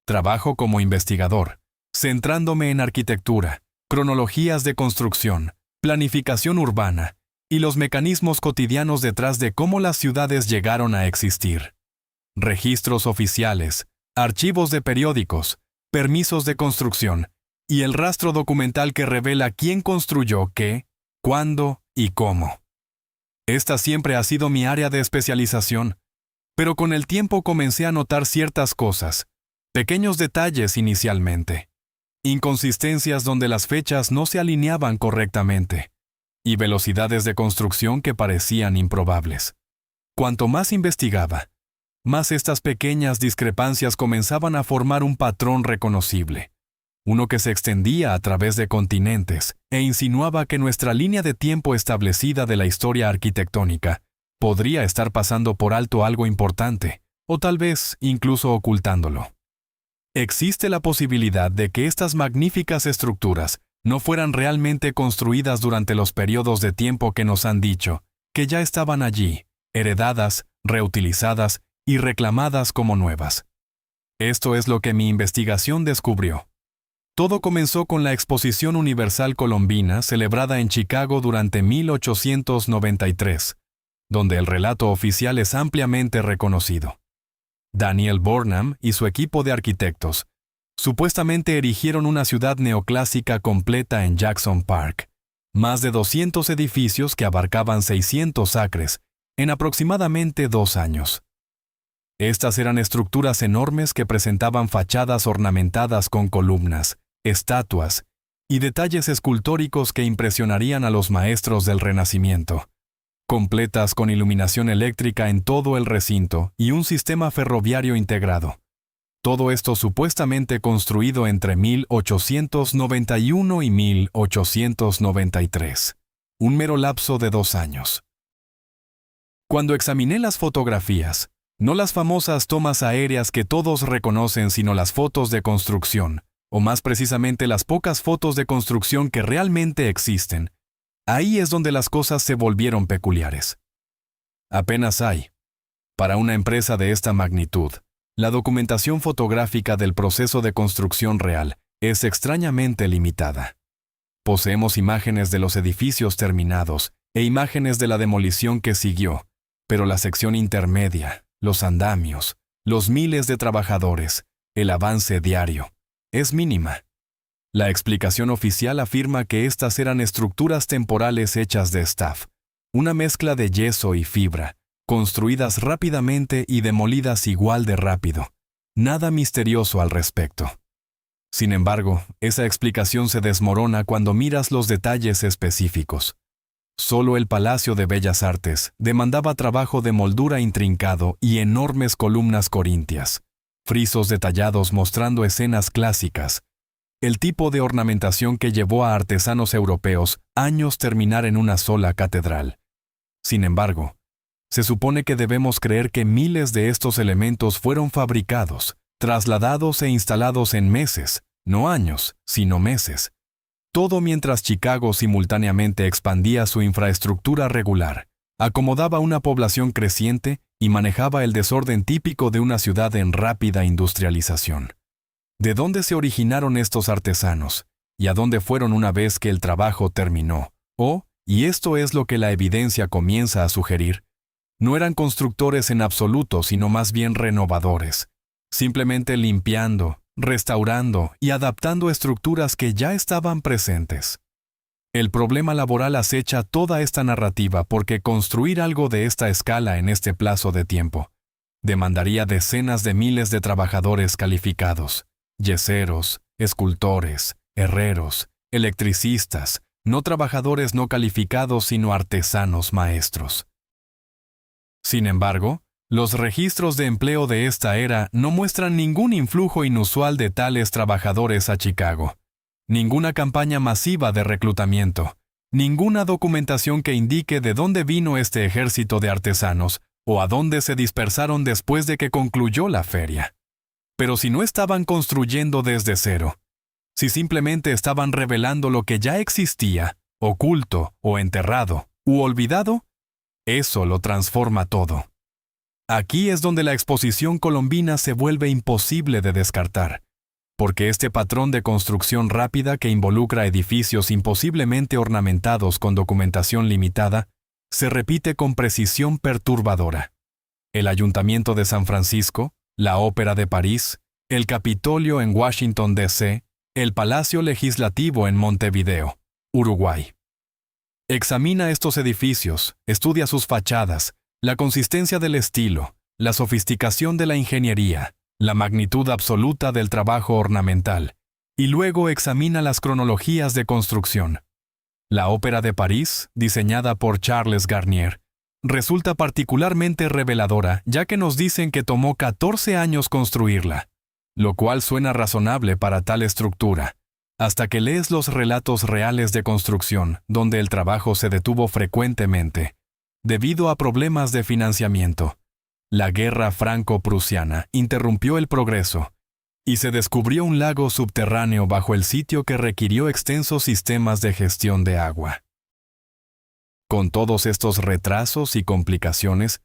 Trabajo como investigador, centrándome en arquitectura, cronologías de construcción, planificación urbana y los mecanismos cotidianos detrás de cómo las ciudades llegaron a existir. Registros oficiales, archivos de periódicos, permisos de construcción y el rastro documental que revela quién construyó qué, cuándo y cómo. Esta siempre ha sido mi área de especialización, pero con el tiempo comencé a notar ciertas cosas, pequeños detalles inicialmente, inconsistencias donde las fechas no se alineaban correctamente, y velocidades de construcción que parecían improbables. Cuanto más investigaba, más estas pequeñas discrepancias comenzaban a formar un patrón reconocible, uno que se extendía a través de continentes e insinuaba que nuestra línea de tiempo establecida de la historia arquitectónica podría estar pasando por alto algo importante, o tal vez incluso ocultándolo. Existe la posibilidad de que estas magníficas estructuras no fueran realmente construidas durante los periodos de tiempo que nos han dicho, que ya estaban allí, heredadas, reutilizadas y reclamadas como nuevas. Esto es lo que mi investigación descubrió. Todo comenzó con la Exposición Universal Colombina celebrada en Chicago durante 1893, donde el relato oficial es ampliamente reconocido. Daniel Burnham y su equipo de arquitectos supuestamente erigieron una ciudad neoclásica completa en Jackson Park, más de 200 edificios que abarcaban 600 acres en aproximadamente 2 años. Estas eran estructuras enormes que presentaban fachadas ornamentadas con columnas, estatuas y detalles escultóricos que impresionarían a los maestros del Renacimiento, completas con iluminación eléctrica en todo el recinto y un sistema ferroviario integrado. Todo esto supuestamente construido entre 1891 y 1893, un mero lapso de 2 años. Cuando examiné las fotografías, no las famosas tomas aéreas que todos reconocen, sino las fotos de construcción, o más precisamente las pocas fotos de construcción que realmente existen, ahí es donde las cosas se volvieron peculiares. Apenas hay, para una empresa de esta magnitud, la documentación fotográfica del proceso de construcción real es extrañamente limitada. Poseemos imágenes de los edificios terminados e imágenes de la demolición que siguió, pero la sección intermedia, los andamios, los miles de trabajadores, el avance diario, es mínima. La explicación oficial afirma que estas eran estructuras temporales hechas de staff, una mezcla de yeso y fibra, construidas rápidamente y demolidas igual de rápido. Nada misterioso al respecto. Sin embargo, esa explicación se desmorona cuando miras los detalles específicos. Solo el Palacio de Bellas Artes demandaba trabajo de moldura intrincado y enormes columnas corintias, frisos detallados mostrando escenas clásicas, el tipo de ornamentación que llevó a artesanos europeos años terminar en una sola catedral. Sin embargo, se supone que debemos creer que miles de estos elementos fueron fabricados, trasladados e instalados en meses, no años, sino meses. Todo mientras Chicago simultáneamente expandía su infraestructura regular, acomodaba una población creciente y manejaba el desorden típico de una ciudad en rápida industrialización. ¿De dónde se originaron estos artesanos? ¿Y a dónde fueron una vez que el trabajo terminó? Y esto es lo que la evidencia comienza a sugerir, no eran constructores en absoluto, sino más bien renovadores, simplemente limpiando, restaurando y adaptando estructuras que ya estaban presentes. El problema laboral acecha toda esta narrativa porque construir algo de esta escala en este plazo de tiempo demandaría decenas de miles de trabajadores calificados, yeseros, escultores, herreros, electricistas, no trabajadores no calificados sino artesanos maestros. Sin embargo, los registros de empleo de esta era no muestran ningún influjo inusual de tales trabajadores a Chicago, ninguna campaña masiva de reclutamiento, ninguna documentación que indique de dónde vino este ejército de artesanos o a dónde se dispersaron después de que concluyó la feria. Pero si no estaban construyendo desde cero, si simplemente estaban revelando lo que ya existía, oculto o enterrado u olvidado, eso lo transforma todo. Aquí es donde la exposición colombina se vuelve imposible de descartar, porque este patrón de construcción rápida que involucra edificios imposiblemente ornamentados con documentación limitada, se repite con precisión perturbadora. El Ayuntamiento de San Francisco, la Ópera de París, el Capitolio en Washington, D.C., el Palacio Legislativo en Montevideo, Uruguay. Examina estos edificios, estudia sus fachadas, la consistencia del estilo, la sofisticación de la ingeniería, la magnitud absoluta del trabajo ornamental, y luego examina las cronologías de construcción. La Ópera de París, diseñada por Charles Garnier, resulta particularmente reveladora, ya que nos dicen que tomó 14 años construirla, lo cual suena razonable para tal estructura, hasta que lees los relatos reales de construcción, donde el trabajo se detuvo frecuentemente, debido a problemas de financiamiento. La guerra franco-prusiana interrumpió el progreso, y se descubrió un lago subterráneo bajo el sitio que requirió extensos sistemas de gestión de agua. Con todos estos retrasos y complicaciones,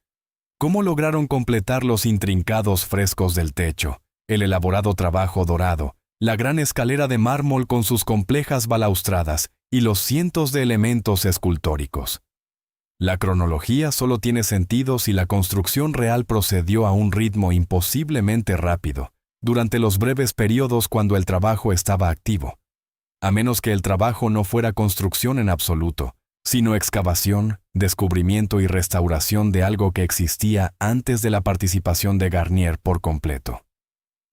¿cómo lograron completar los intrincados frescos del techo, el elaborado trabajo dorado, la gran escalera de mármol con sus complejas balaustradas y los cientos de elementos escultóricos? La cronología solo tiene sentido si la construcción real procedió a un ritmo imposiblemente rápido, durante los breves periodos cuando el trabajo estaba activo, a menos que el trabajo no fuera construcción en absoluto, sino excavación, descubrimiento y restauración de algo que existía antes de la participación de Garnier por completo.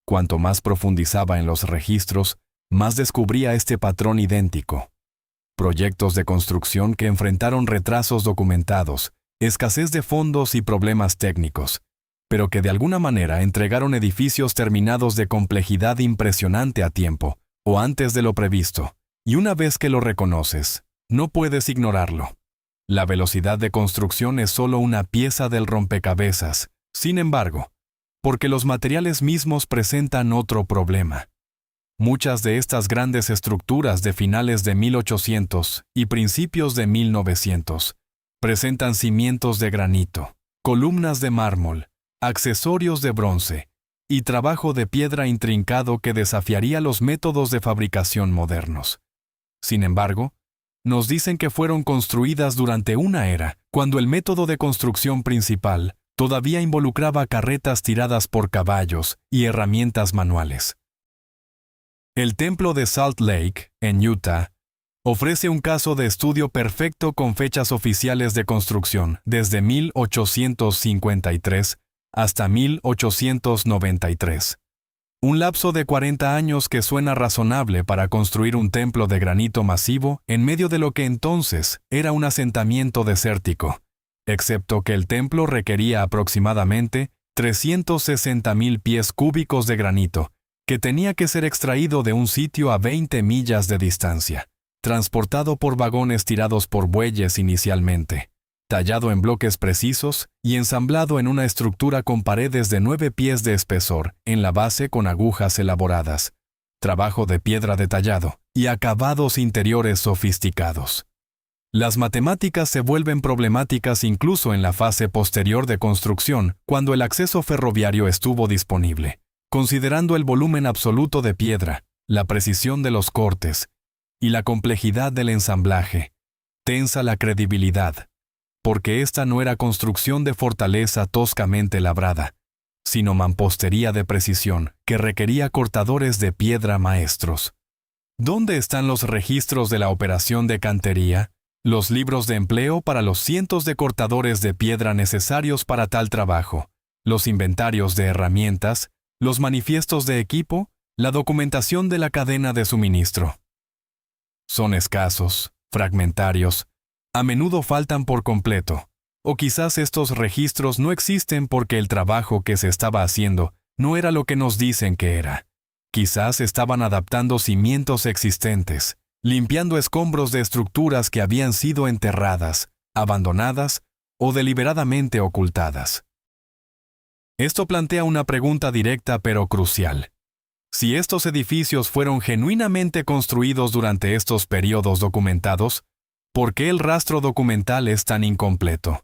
Cuanto más profundizaba en los registros, más descubría este patrón idéntico. Proyectos de construcción que enfrentaron retrasos documentados, escasez de fondos y problemas técnicos, pero que de alguna manera entregaron edificios terminados de complejidad impresionante a tiempo, o antes de lo previsto, y una vez que lo reconoces, no puedes ignorarlo. La velocidad de construcción es solo una pieza del rompecabezas, sin embargo, porque los materiales mismos presentan otro problema. Muchas de estas grandes estructuras de finales de 1800 y principios de 1900 presentan cimientos de granito, columnas de mármol, accesorios de bronce y trabajo de piedra intrincado que desafiaría los métodos de fabricación modernos. Sin embargo, nos dicen que fueron construidas durante una era, cuando el método de construcción principal todavía involucraba carretas tiradas por caballos y herramientas manuales. El templo de Salt Lake, en Utah, ofrece un caso de estudio perfecto con fechas oficiales de construcción desde 1853 hasta 1893. Un lapso de 40 años que suena razonable para construir un templo de granito masivo en medio de lo que entonces era un asentamiento desértico, excepto que el templo requería aproximadamente 360,000 pies cúbicos de granito, que tenía que ser extraído de un sitio a 20 millas de distancia, transportado por vagones tirados por bueyes inicialmente, tallado en bloques precisos y ensamblado en una estructura con paredes de 9 pies de espesor en la base con agujas elaboradas, trabajo de piedra detallado y acabados interiores sofisticados. Las matemáticas se vuelven problemáticas incluso en la fase posterior de construcción, cuando el acceso ferroviario estuvo disponible, considerando el volumen absoluto de piedra, la precisión de los cortes y la complejidad del ensamblaje. Tensa la credibilidad, porque esta no era construcción de fortaleza toscamente labrada, sino mampostería de precisión que requería cortadores de piedra maestros. ¿Dónde están los registros de la operación de cantería? Los libros de empleo para los cientos de cortadores de piedra necesarios para tal trabajo, los inventarios de herramientas, los manifiestos de equipo, la documentación de la cadena de suministro. Son escasos, fragmentarios, a menudo faltan por completo, o quizás estos registros no existen porque el trabajo que se estaba haciendo no era lo que nos dicen que era. Quizás estaban adaptando cimientos existentes, limpiando escombros de estructuras que habían sido enterradas, abandonadas o deliberadamente ocultadas. Esto plantea una pregunta directa pero crucial. Si estos edificios fueron genuinamente construidos durante estos periodos documentados, ¿por qué el rastro documental es tan incompleto?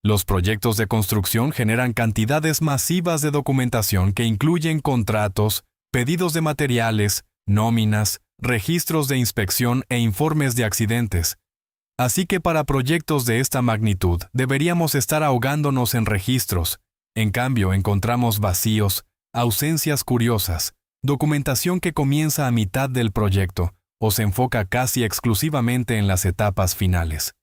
Los proyectos de construcción generan cantidades masivas de documentación que incluyen contratos, pedidos de materiales, nóminas, registros de inspección e informes de accidentes. Así que para proyectos de esta magnitud deberíamos estar ahogándonos en registros. En cambio, encontramos vacíos, ausencias curiosas, documentación que comienza a mitad del proyecto o se enfoca casi exclusivamente en las etapas finales.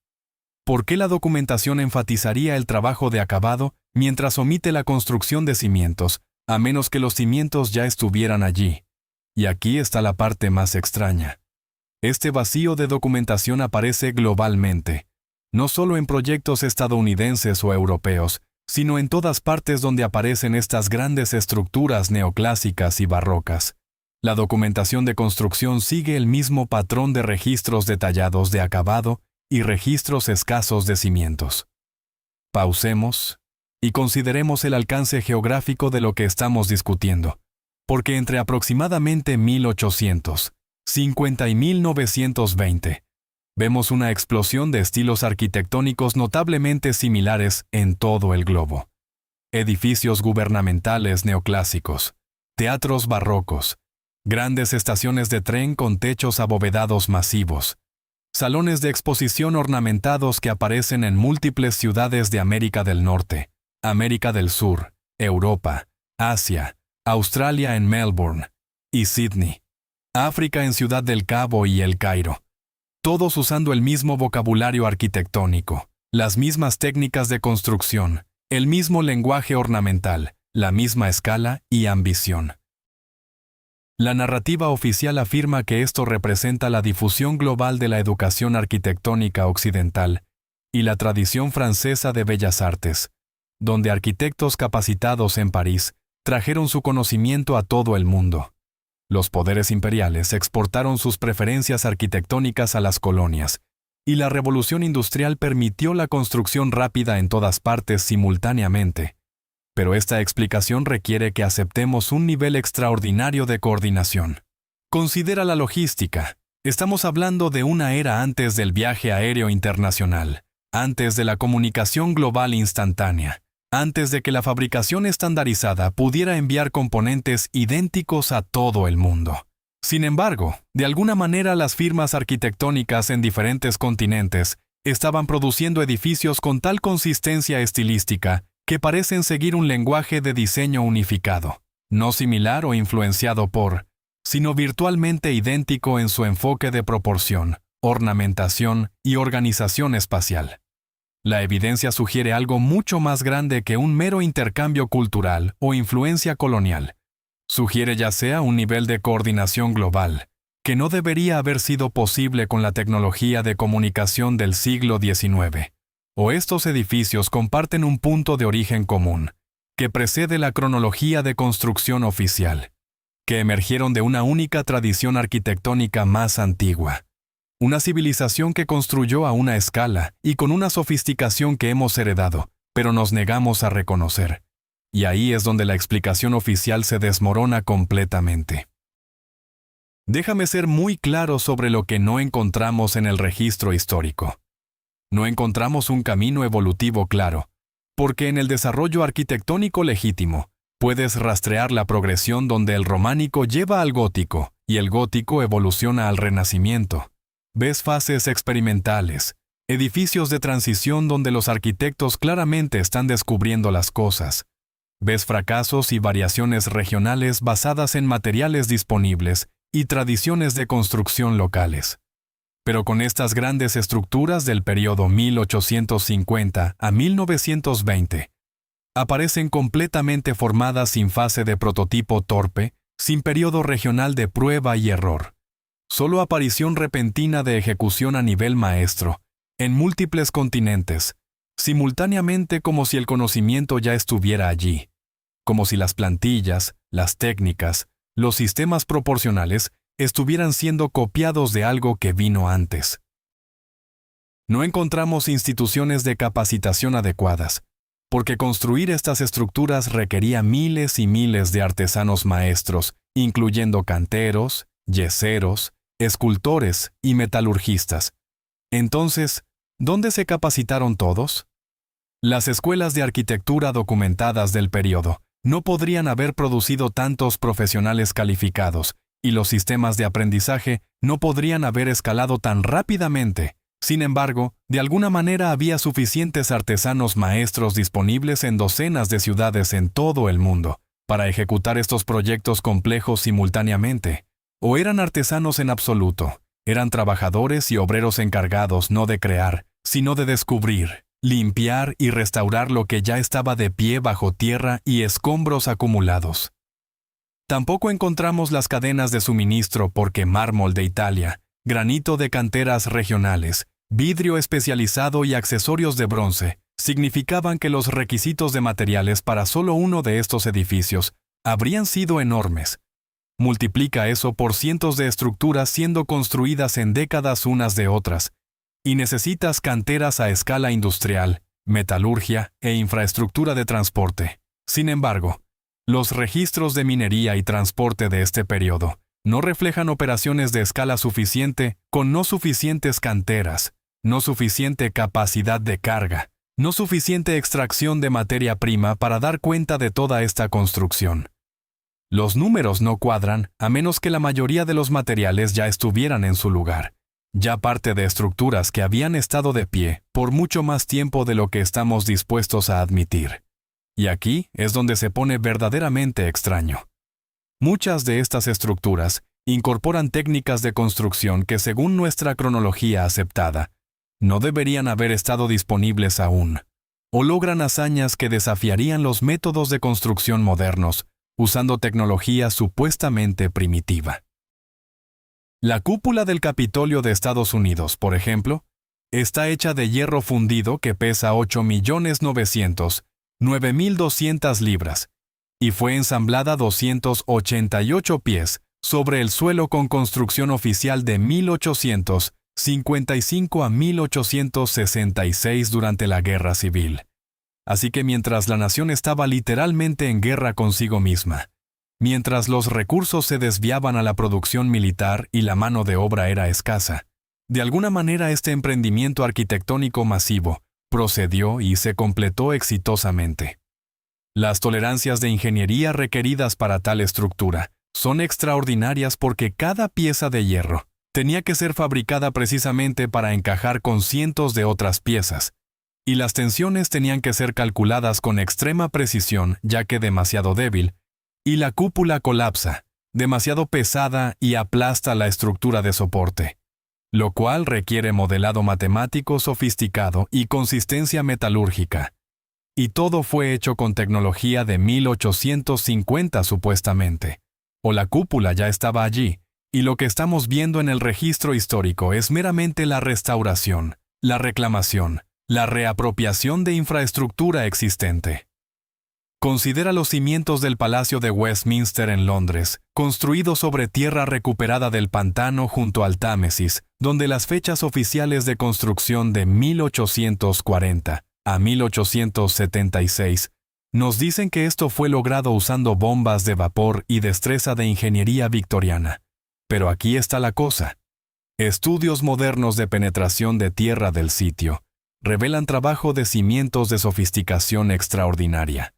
¿Por qué la documentación enfatizaría el trabajo de acabado mientras omite la construcción de cimientos, a menos que los cimientos ya estuvieran allí? Y aquí está la parte más extraña. Este vacío de documentación aparece globalmente, no solo en proyectos estadounidenses o europeos, sino en todas partes donde aparecen estas grandes estructuras neoclásicas y barrocas. La documentación de construcción sigue el mismo patrón de registros detallados de acabado y registros escasos de cimientos. Pausemos y consideremos el alcance geográfico de lo que estamos discutiendo, porque entre aproximadamente 1850 y 1920, vemos una explosión de estilos arquitectónicos notablemente similares en todo el globo. Edificios gubernamentales neoclásicos, teatros barrocos, grandes estaciones de tren con techos abovedados masivos, salones de exposición ornamentados que aparecen en múltiples ciudades de América del Norte, América del Sur, Europa, Asia, Australia en Melbourne y Sydney, África en Ciudad del Cabo y El Cairo. Todos usando el mismo vocabulario arquitectónico, las mismas técnicas de construcción, el mismo lenguaje ornamental, la misma escala y ambición. La narrativa oficial afirma que esto representa la difusión global de la educación arquitectónica occidental y la tradición francesa de bellas artes, donde arquitectos capacitados en París trajeron su conocimiento a todo el mundo. Los poderes imperiales exportaron sus preferencias arquitectónicas a las colonias, y la revolución industrial permitió la construcción rápida en todas partes simultáneamente. Pero esta explicación requiere que aceptemos un nivel extraordinario de coordinación. Considera la logística. Estamos hablando de una era antes del viaje aéreo internacional, antes de la comunicación global instantánea, antes de que la fabricación estandarizada pudiera enviar componentes idénticos a todo el mundo. Sin embargo, de alguna manera las firmas arquitectónicas en diferentes continentes estaban produciendo edificios con tal consistencia estilística que parecen seguir un lenguaje de diseño unificado, no similar o influenciado por, sino virtualmente idéntico en su enfoque de proporción, ornamentación y organización espacial. La evidencia sugiere algo mucho más grande que un mero intercambio cultural o influencia colonial. Sugiere ya sea un nivel de coordinación global, que no debería haber sido posible con la tecnología de comunicación del siglo XIX. O estos edificios comparten un punto de origen común, que precede la cronología de construcción oficial, que emergieron de una única tradición arquitectónica más antigua. Una civilización que construyó a una escala y con una sofisticación que hemos heredado, pero nos negamos a reconocer. Y ahí es donde la explicación oficial se desmorona completamente. Déjame ser muy claro sobre lo que no encontramos en el registro histórico. No encontramos un camino evolutivo claro, porque en el desarrollo arquitectónico legítimo, puedes rastrear la progresión donde el románico lleva al gótico y el gótico evoluciona al renacimiento. Ves fases experimentales, edificios de transición donde los arquitectos claramente están descubriendo las cosas. Ves fracasos y variaciones regionales basadas en materiales disponibles y tradiciones de construcción locales. Pero con estas grandes estructuras del periodo 1850 a 1920, aparecen completamente formadas sin fase de prototipo torpe, sin periodo regional de prueba y error. Solo aparición repentina de ejecución a nivel maestro, en múltiples continentes, simultáneamente como si el conocimiento ya estuviera allí, como si las plantillas, las técnicas, los sistemas proporcionales estuvieran siendo copiados de algo que vino antes. No encontramos instituciones de capacitación adecuadas, porque construir estas estructuras requería miles y miles de artesanos maestros, incluyendo canteros, yeseros, escultores y metalurgistas. Entonces, ¿dónde se capacitaron todos? Las escuelas de arquitectura documentadas del periodo no podrían haber producido tantos profesionales calificados, y los sistemas de aprendizaje no podrían haber escalado tan rápidamente. Sin embargo, de alguna manera había suficientes artesanos maestros disponibles en docenas de ciudades en todo el mundo para ejecutar estos proyectos complejos simultáneamente. O eran artesanos en absoluto, eran trabajadores y obreros encargados no de crear, sino de descubrir, limpiar y restaurar lo que ya estaba de pie bajo tierra y escombros acumulados. Tampoco encontramos las cadenas de suministro porque mármol de Italia, granito de canteras regionales, vidrio especializado y accesorios de bronce significaban que los requisitos de materiales para solo uno de estos edificios habrían sido enormes. Multiplica eso por cientos de estructuras siendo construidas en décadas unas de otras, y necesitas canteras a escala industrial, metalurgia e infraestructura de transporte. Sin embargo, los registros de minería y transporte de este periodo no reflejan operaciones de escala suficiente con no suficientes canteras, no suficiente capacidad de carga, no suficiente extracción de materia prima para dar cuenta de toda esta construcción. Los números no cuadran a menos que la mayoría de los materiales ya estuvieran en su lugar, ya parte de estructuras que habían estado de pie por mucho más tiempo de lo que estamos dispuestos a admitir. Y aquí es donde se pone verdaderamente extraño. Muchas de estas estructuras incorporan técnicas de construcción que, según nuestra cronología aceptada, no deberían haber estado disponibles aún, o logran hazañas que desafiarían los métodos de construcción modernos, usando tecnología supuestamente primitiva. La cúpula del Capitolio de Estados Unidos, por ejemplo, está hecha de hierro fundido que pesa 8.900.9.200 libras, y fue ensamblada 288 pies sobre el suelo con construcción oficial de 1855 a 1866 durante la Guerra Civil. Así que mientras la nación estaba literalmente en guerra consigo misma, mientras los recursos se desviaban a la producción militar y la mano de obra era escasa, de alguna manera este emprendimiento arquitectónico masivo procedió y se completó exitosamente. Las tolerancias de ingeniería requeridas para tal estructura son extraordinarias porque cada pieza de hierro tenía que ser fabricada precisamente para encajar con cientos de otras piezas, y las tensiones tenían que ser calculadas con extrema precisión ya que demasiado débil, y la cúpula colapsa, demasiado pesada y aplasta la estructura de soporte, lo cual requiere modelado matemático sofisticado y consistencia metalúrgica. Y todo fue hecho con tecnología de 1850 supuestamente. O la cúpula ya estaba allí, y lo que estamos viendo en el registro histórico es meramente la restauración, la reclamación, la reapropiación de infraestructura existente. Considera los cimientos del Palacio de Westminster en Londres, construido sobre tierra recuperada del pantano junto al Támesis, donde las fechas oficiales de construcción de 1840 a 1876 nos dicen que esto fue logrado usando bombas de vapor y destreza de ingeniería victoriana. Pero aquí está la cosa. Estudios modernos de penetración de tierra del sitio revelan trabajo de cimientos de sofisticación extraordinaria,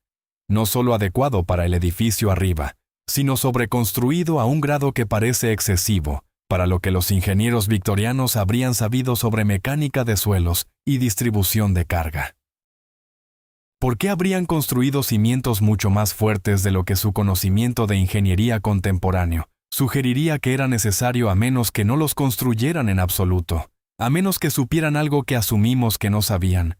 no solo adecuado para el edificio arriba, sino sobreconstruido a un grado que parece excesivo para lo que los ingenieros victorianos habrían sabido sobre mecánica de suelos y distribución de carga. ¿Por qué habrían construido cimientos mucho más fuertes de lo que su conocimiento de ingeniería contemporáneo sugeriría que era necesario, a menos que no los construyeran en absoluto, a menos que supieran algo que asumimos que no sabían,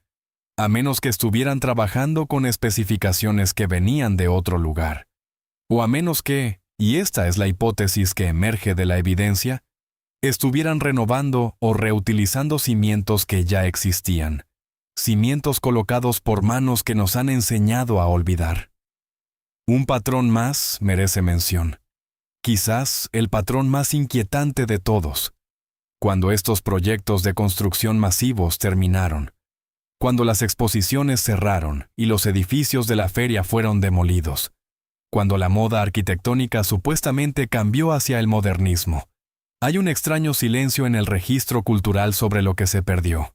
a menos que estuvieran trabajando con especificaciones que venían de otro lugar, o a menos que, y esta es la hipótesis que emerge de la evidencia, estuvieran renovando o reutilizando cimientos que ya existían, cimientos colocados por manos que nos han enseñado a olvidar. Un patrón más merece mención. Quizás el patrón más inquietante de todos. Cuando estos proyectos de construcción masivos terminaron, cuando las exposiciones cerraron y los edificios de la feria fueron demolidos, cuando la moda arquitectónica supuestamente cambió hacia el modernismo, hay un extraño silencio en el registro cultural sobre lo que se perdió.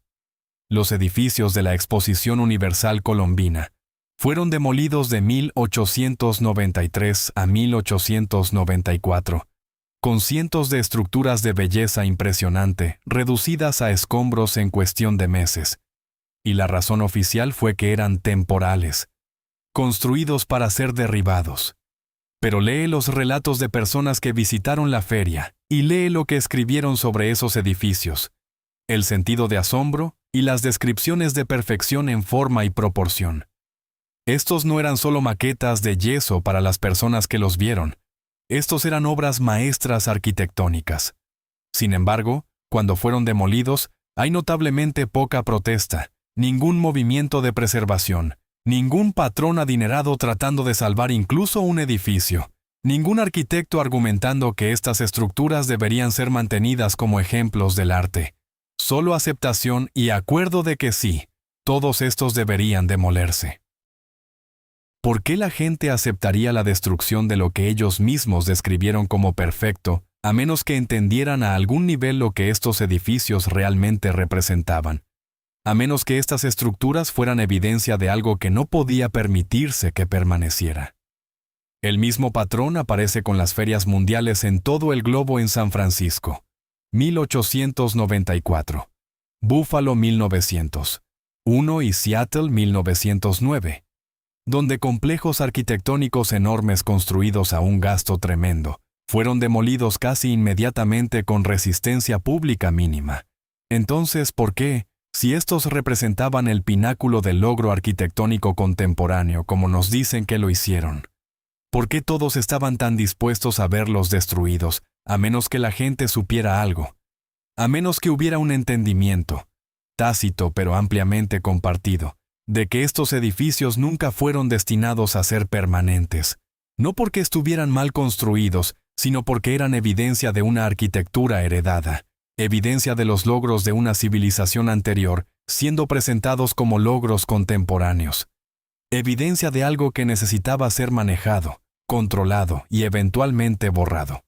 Los edificios de la Exposición Universal Colombina fueron demolidos de 1893 a 1894, con cientos de estructuras de belleza impresionante reducidas a escombros en cuestión de meses. Y la razón oficial fue que eran temporales, construidos para ser derribados. Pero lee los relatos de personas que visitaron la feria y lee lo que escribieron sobre esos edificios, el sentido de asombro y las descripciones de perfección en forma y proporción. Estos no eran solo maquetas de yeso para las personas que los vieron. Estos eran obras maestras arquitectónicas. Sin embargo, cuando fueron demolidos, hay notablemente poca protesta, ningún movimiento de preservación, ningún patrón adinerado tratando de salvar incluso un edificio, ningún arquitecto argumentando que estas estructuras deberían ser mantenidas como ejemplos del arte. Solo aceptación y acuerdo de que sí, todos estos deberían demolerse. ¿Por qué la gente aceptaría la destrucción de lo que ellos mismos describieron como perfecto, a menos que entendieran a algún nivel lo que estos edificios realmente representaban? A menos que estas estructuras fueran evidencia de algo que no podía permitirse que permaneciera. El mismo patrón aparece con las ferias mundiales en todo el globo en San Francisco, 1894, Buffalo 1901 y Seattle 1909, donde complejos arquitectónicos enormes construidos a un gasto tremendo fueron demolidos casi inmediatamente con resistencia pública mínima. Entonces, ¿por qué, si estos representaban el pináculo del logro arquitectónico contemporáneo como nos dicen que lo hicieron? ¿Por qué todos estaban tan dispuestos a verlos destruidos, a menos que la gente supiera algo? A menos que hubiera un entendimiento, tácito pero ampliamente compartido, de que estos edificios nunca fueron destinados a ser permanentes, no porque estuvieran mal construidos, sino porque eran evidencia de una arquitectura heredada, evidencia de los logros de una civilización anterior siendo presentados como logros contemporáneos, evidencia de algo que necesitaba ser manejado, controlado y eventualmente borrado.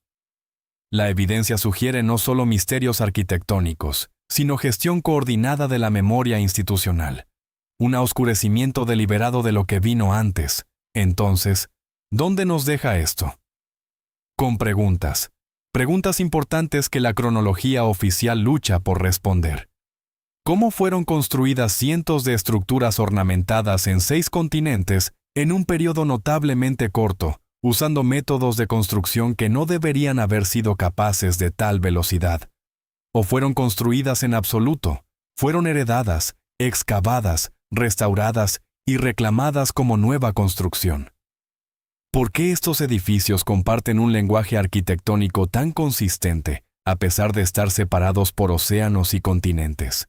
La evidencia sugiere no solo misterios arquitectónicos, sino gestión coordinada de la memoria institucional, un oscurecimiento deliberado de lo que vino antes. Entonces, ¿dónde nos deja esto? Con preguntas importantes que la cronología oficial lucha por responder. ¿Cómo fueron construidas cientos de estructuras ornamentadas en 6 continentes en un periodo notablemente corto, usando métodos de construcción que no deberían haber sido capaces de tal velocidad? ¿O fueron construidas en absoluto? Fueron heredadas, excavadas, restauradas y reclamadas como nueva construcción. ¿Por qué estos edificios comparten un lenguaje arquitectónico tan consistente, a pesar de estar separados por océanos y continentes?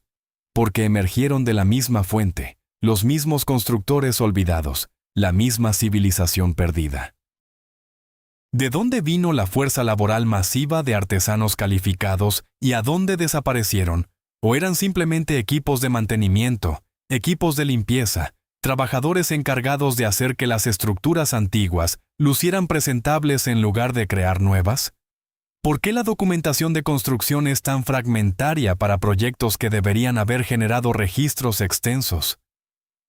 Porque emergieron de la misma fuente, los mismos constructores olvidados, la misma civilización perdida. ¿De dónde vino la fuerza laboral masiva de artesanos calificados y a dónde desaparecieron? ¿O eran simplemente equipos de mantenimiento, equipos de limpieza, trabajadores encargados de hacer que las estructuras antiguas lucieran presentables en lugar de crear nuevas? ¿Por qué la documentación de construcción es tan fragmentaria para proyectos que deberían haber generado registros extensos?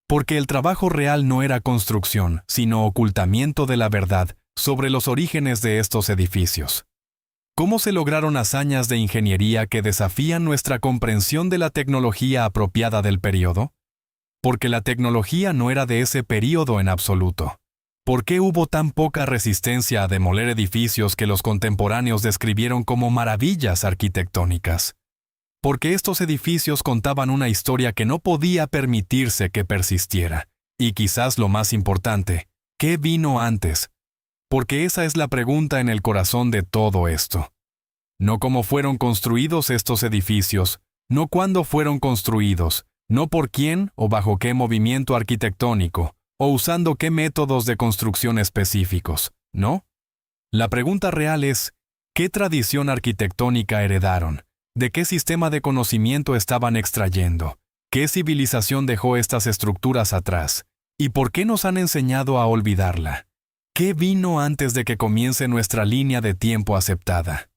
Porque el trabajo real no era construcción, sino ocultamiento de la verdad sobre los orígenes de estos edificios. ¿Cómo se lograron hazañas de ingeniería que desafían nuestra comprensión de la tecnología apropiada del período? Porque la tecnología no era de ese período en absoluto. ¿Por qué hubo tan poca resistencia a demoler edificios que los contemporáneos describieron como maravillas arquitectónicas? Porque estos edificios contaban una historia que no podía permitirse que persistiera. Y quizás lo más importante, ¿qué vino antes? Porque esa es la pregunta en el corazón de todo esto. No cómo fueron construidos estos edificios, no cuándo fueron construidos, no por quién o bajo qué movimiento arquitectónico, o usando qué métodos de construcción específicos, ¿no? La pregunta real es, ¿qué tradición arquitectónica heredaron? ¿De qué sistema de conocimiento estaban extrayendo? ¿Qué civilización dejó estas estructuras atrás? ¿Y por qué nos han enseñado a olvidarla? ¿Qué vino antes de que comience nuestra línea de tiempo aceptada?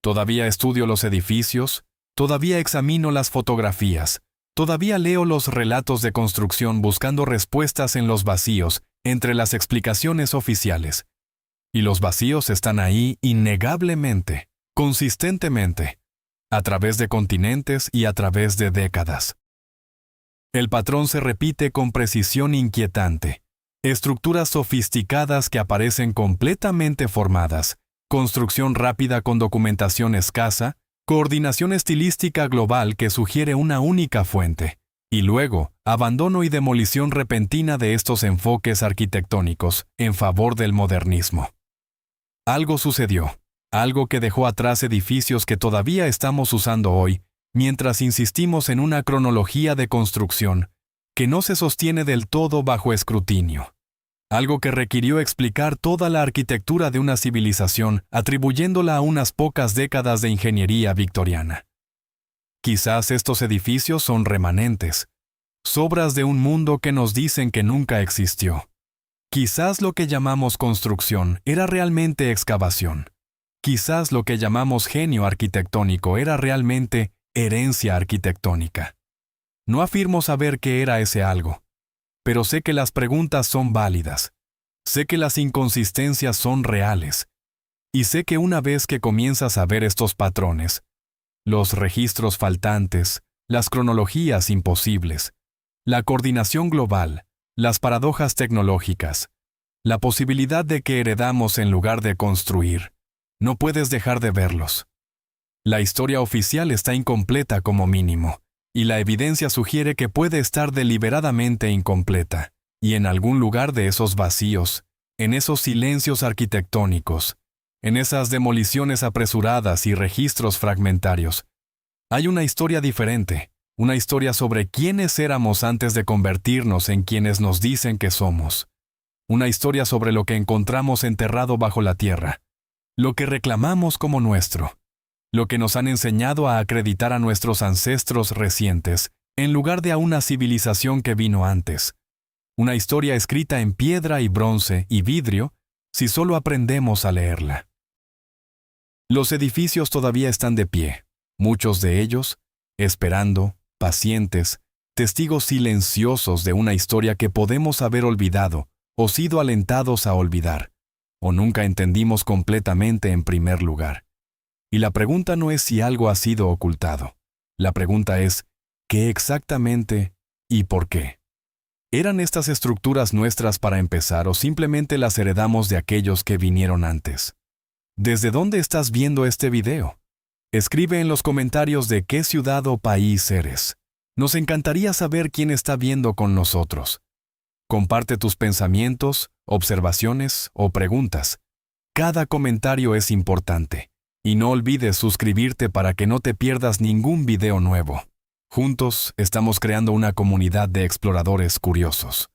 Todavía estudio los edificios, todavía examino las fotografías, Todavía leo los relatos de construcción buscando respuestas en los vacíos entre las explicaciones oficiales. Y los vacíos están ahí innegablemente, consistentemente, a través de continentes y a través de décadas. El patrón se repite con precisión inquietante. Estructuras sofisticadas que aparecen completamente formadas, construcción rápida con documentación escasa, coordinación estilística global que sugiere una única fuente, y luego, abandono y demolición repentina de estos enfoques arquitectónicos en favor del modernismo. Algo sucedió, algo que dejó atrás edificios que todavía estamos usando hoy, mientras insistimos en una cronología de construcción que no se sostiene del todo bajo escrutinio. Algo que requirió explicar toda la arquitectura de una civilización atribuyéndola a unas pocas décadas de ingeniería victoriana. Quizás estos edificios son remanentes, sobras de un mundo que nos dicen que nunca existió. Quizás lo que llamamos construcción era realmente excavación. Quizás lo que llamamos genio arquitectónico era realmente herencia arquitectónica. No afirmo saber qué era ese algo, pero sé que las preguntas son válidas. Sé que las inconsistencias son reales. Y sé que una vez que comienzas a ver estos patrones, los registros faltantes, las cronologías imposibles, la coordinación global, las paradojas tecnológicas, la posibilidad de que heredamos en lugar de construir, no puedes dejar de verlos. La historia oficial está incompleta como mínimo, y la evidencia sugiere que puede estar deliberadamente incompleta, y en algún lugar de esos vacíos, en esos silencios arquitectónicos, en esas demoliciones apresuradas y registros fragmentarios, hay una historia diferente, una historia sobre quiénes éramos antes de convertirnos en quienes nos dicen que somos. Una historia sobre lo que encontramos enterrado bajo la tierra, lo que reclamamos como nuestro, lo que nos han enseñado a acreditar a nuestros ancestros recientes, en lugar de a una civilización que vino antes. Una historia escrita en piedra y bronce y vidrio, si solo aprendemos a leerla. Los edificios todavía están de pie, muchos de ellos, esperando, pacientes, testigos silenciosos de una historia que podemos haber olvidado o sido alentados a olvidar, o nunca entendimos completamente en primer lugar. Y la pregunta no es si algo ha sido ocultado. La pregunta es, ¿qué exactamente y por qué? ¿Eran estas estructuras nuestras para empezar o simplemente las heredamos de aquellos que vinieron antes? ¿Desde dónde estás viendo este video? Escribe en los comentarios de qué ciudad o país eres. Nos encantaría saber quién está viendo con nosotros. Comparte tus pensamientos, observaciones o preguntas. Cada comentario es importante. Y no olvides suscribirte para que no te pierdas ningún video nuevo. Juntos estamos creando una comunidad de exploradores curiosos.